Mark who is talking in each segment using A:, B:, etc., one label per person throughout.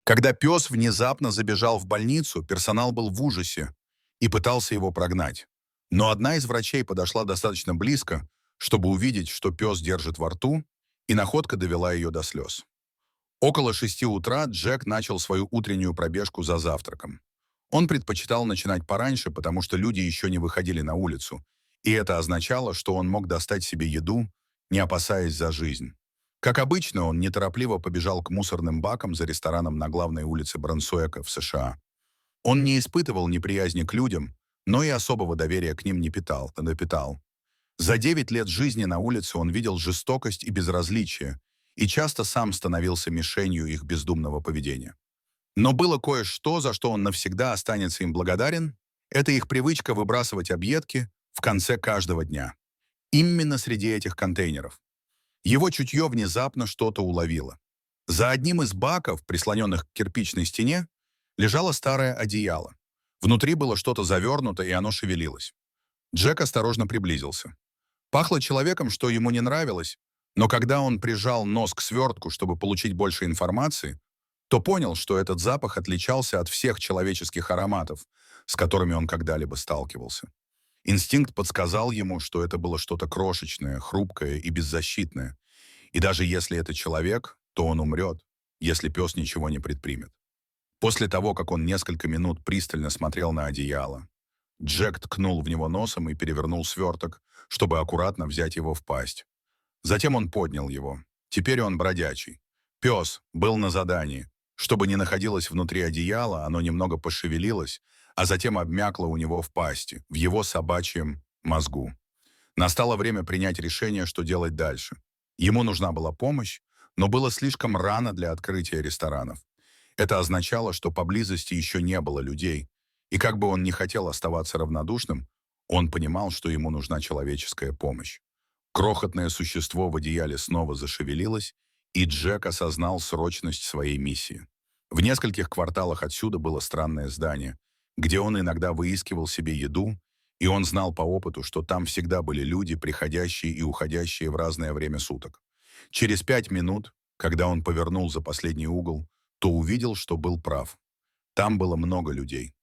A: Когда пес внезапно забежал в больницу, персонал был в ужасе и пытался его прогнать. Но одна из врачей подошла достаточно близко, чтобы увидеть, что пес держит во рту, и находка довела ее до слез. Около 6 утра Джек начал свою утреннюю пробежку за завтраком. Он предпочитал начинать пораньше, потому что люди еще не выходили на улицу, и это означало, что он мог достать себе еду, не опасаясь за жизнь. Как обычно, он неторопливо побежал к мусорным бакам за рестораном на главной улице Брансуэка в США. Он не испытывал неприязни к людям, но и особого доверия к ним не питал. За 9 лет жизни на улице он видел жестокость и безразличие, и часто сам становился мишенью их бездумного поведения. Но было кое-что, за что он навсегда останется им благодарен. Это их привычка выбрасывать объедки в конце каждого дня. Именно среди этих контейнеров. Его чутье внезапно что-то уловило. За одним из баков, прислоненных к кирпичной стене, лежало старое одеяло. Внутри было что-то завернуто, и оно шевелилось. Джек осторожно приблизился. Пахло человеком, что ему не нравилось, но когда он прижал нос к свертку, чтобы получить больше информации, то понял, что этот запах отличался от всех человеческих ароматов, с которыми он когда-либо сталкивался. Инстинкт подсказал ему, что это было что-то крошечное, хрупкое и беззащитное. И даже если это человек, то он умрет, если пес ничего не предпримет. После того, как он несколько минут пристально смотрел на одеяло, Джек ткнул в него носом и перевернул сверток, чтобы аккуратно взять его в пасть. Затем он поднял его. Теперь он бродячий. Пес был на задании. Чтобы не находилось внутри одеяла, оно немного пошевелилось, а затем обмякло у него в пасти, в его собачьем мозгу. Настало время принять решение, что делать дальше. Ему нужна была помощь, но было слишком рано для открытия ресторанов. Это означало, что поблизости еще не было людей, и как бы он ни хотел оставаться равнодушным, он понимал, что ему нужна человеческая помощь. Крохотное существо в одеяле снова зашевелилось, и Джек осознал срочность своей миссии. В нескольких кварталах отсюда было странное здание, где он иногда выискивал себе еду, и он знал по опыту, что там всегда были люди, приходящие и уходящие в разное время суток. Через 5 минут, когда он повернул за последний угол, то увидел, что был прав. Там было много людей.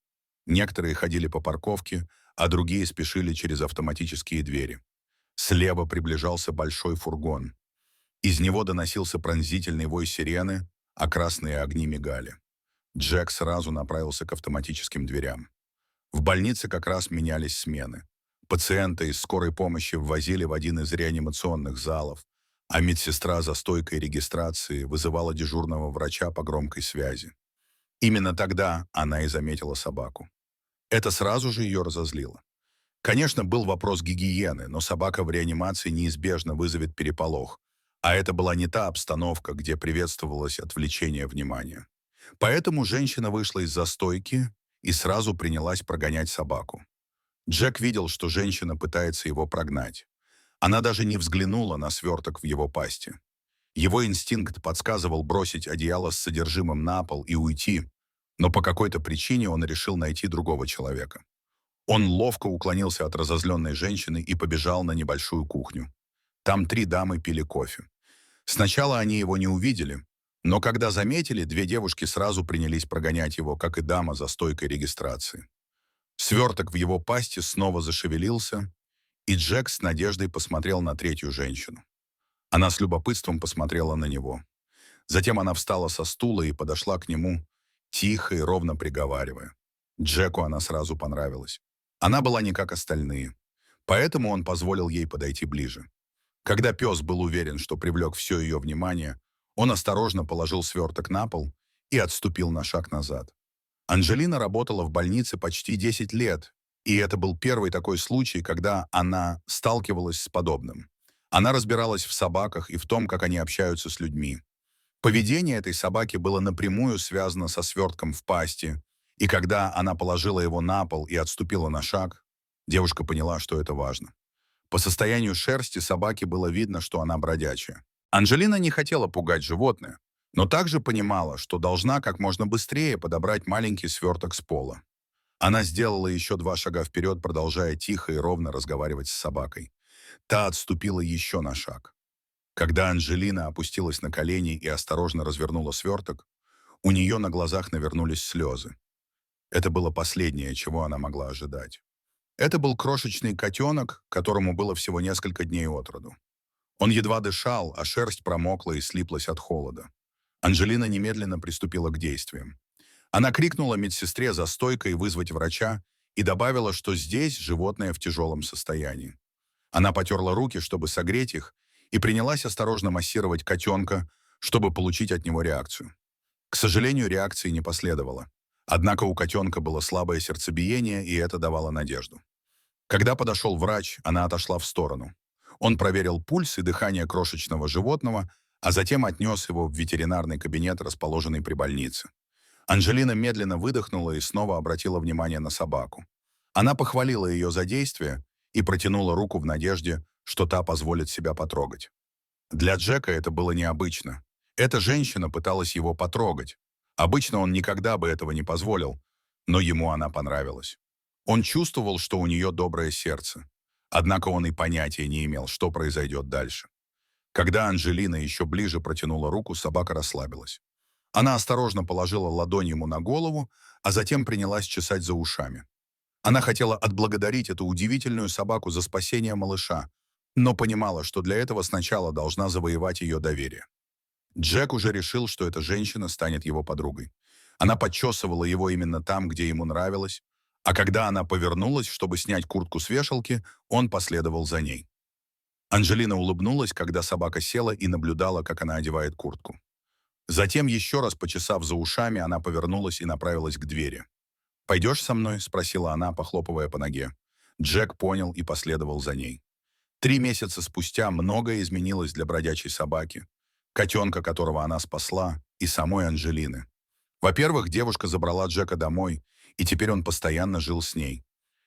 A: Некоторые ходили по парковке, а другие спешили через автоматические двери. Слева приближался большой фургон. Из него доносился пронзительный вой сирены, а красные огни мигали. Джек сразу направился к автоматическим дверям. В больнице как раз менялись смены. Пациента из скорой помощи ввозили в один из реанимационных залов, а медсестра за стойкой регистрации вызывала дежурного врача по громкой связи. Именно тогда она и заметила собаку. Это сразу же ее разозлило. Конечно, был вопрос гигиены, но собака в реанимации неизбежно вызовет переполох, а это была не та обстановка, где приветствовалось отвлечение внимания. Поэтому женщина вышла из-за стойки и сразу принялась прогонять собаку. Джек видел, что женщина пытается его прогнать. Она даже не взглянула на сверток в его пасти. Его инстинкт подсказывал бросить одеяло с содержимым на пол и уйти, но по какой-то причине он решил найти другого человека. Он ловко уклонился от разозленной женщины и побежал на небольшую кухню. Там 3 дамы пили кофе. Сначала они его не увидели, но когда заметили, 2 девушки сразу принялись прогонять его, как и дама за стойкой регистрации. Сверток в его пасти снова зашевелился, и Джек с надеждой посмотрел на 3-ю женщину. Она с любопытством посмотрела на него. Затем она встала со стула и подошла к нему, тихо и ровно приговаривая. Джеку она сразу понравилась. Она была не как остальные, поэтому он позволил ей подойти ближе. Когда пес был уверен, что привлек все ее внимание, он осторожно положил сверток на пол и отступил на шаг назад. Анджелина работала в больнице почти 10 лет, и это был первый такой случай, когда она сталкивалась с подобным. Она разбиралась в собаках и в том, как они общаются с людьми. Поведение этой собаки было напрямую связано со свертком в пасти, и когда она положила его на пол и отступила на шаг, девушка поняла, что это важно. По состоянию шерсти собаки было видно, что она бродячая. Анджелина не хотела пугать животное, но также понимала, что должна как можно быстрее подобрать маленький сверток с пола. Она сделала еще 2 шага вперед, продолжая тихо и ровно разговаривать с собакой. Та отступила еще на шаг. Когда Анджелина опустилась на колени и осторожно развернула сверток, У нее на глазах навернулись слезы. Это было последнее, чего она могла ожидать. Это был крошечный котенок, которому было всего несколько дней от роду. Он едва дышал, а шерсть промокла и слиплась от холода. Анжелина немедленно приступила к действиям. Она крикнула медсестре за стойкой вызвать врача и добавила, что здесь животное в тяжелом состоянии. Она потерла руки, чтобы согреть их, и принялась осторожно массировать котенка, чтобы получить от него реакцию. К сожалению, реакции не последовало. Однако у котенка было слабое сердцебиение, и это давало надежду. Когда подошел врач, она отошла в сторону. Он проверил пульс и дыхание крошечного животного, а затем отнес его в ветеринарный кабинет, расположенный при больнице. Анжелина медленно выдохнула и снова обратила внимание на собаку. Она похвалила ее за действие и протянула руку в надежде, что та позволит себя потрогать. Для Джека это было необычно. Эта женщина пыталась его потрогать. Обычно он никогда бы этого не позволил, но ему она понравилась. Он чувствовал, что у нее доброе сердце. Однако он и понятия не имел, что произойдет дальше. Когда Анжелина еще ближе протянула руку, собака расслабилась. Она осторожно положила ладонь ему на голову, а затем принялась чесать за ушами. Она хотела отблагодарить эту удивительную собаку за спасение малыша, но понимала, что для этого сначала должна завоевать ее доверие. Джек уже решил, что эта женщина станет его подругой. Она подчесывала его именно там, где ему нравилось, а когда она повернулась, чтобы снять куртку с вешалки, он последовал за ней. Анжелина улыбнулась, когда собака села и наблюдала, как она одевает куртку. Затем, еще раз почесав за ушами, она повернулась и направилась к двери. «Пойдешь со мной?» — спросила она, похлопывая по ноге. Джек понял и последовал за ней. 3 месяца спустя многое изменилось для бродячей собаки, котенка, которого она спасла, и самой Анжелины. Во-первых, девушка забрала Джека домой, и теперь он постоянно жил с ней.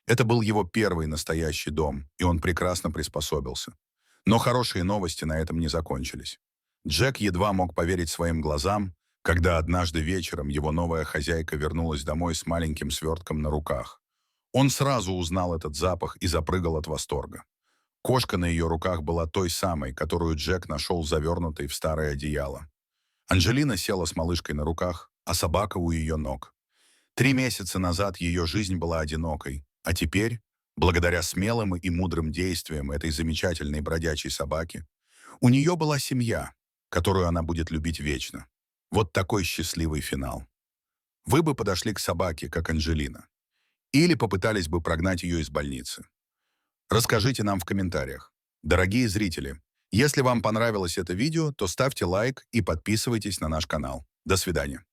A: Это был его первый настоящий дом, и он прекрасно приспособился. Но хорошие новости на этом не закончились. Джек едва мог поверить своим глазам, когда однажды вечером его новая хозяйка вернулась домой с маленьким свертком на руках. Он сразу узнал этот запах и запрыгал от восторга. Кошка на ее руках была той самой, которую Джек нашел завернутой в старое одеяло. Анжелина села с малышкой на руках, а собака у ее ног. 3 месяца назад ее жизнь была одинокой, а теперь, благодаря смелым и мудрым действиям этой замечательной бродячей собаки, у нее была семья, которую она будет любить вечно. Вот такой счастливый финал. Вы бы подошли к собаке, как Анжелина, или попытались бы прогнать ее из больницы. Расскажите нам в комментариях. Дорогие зрители, если вам понравилось это видео, то ставьте лайк и подписывайтесь на наш канал. До свидания.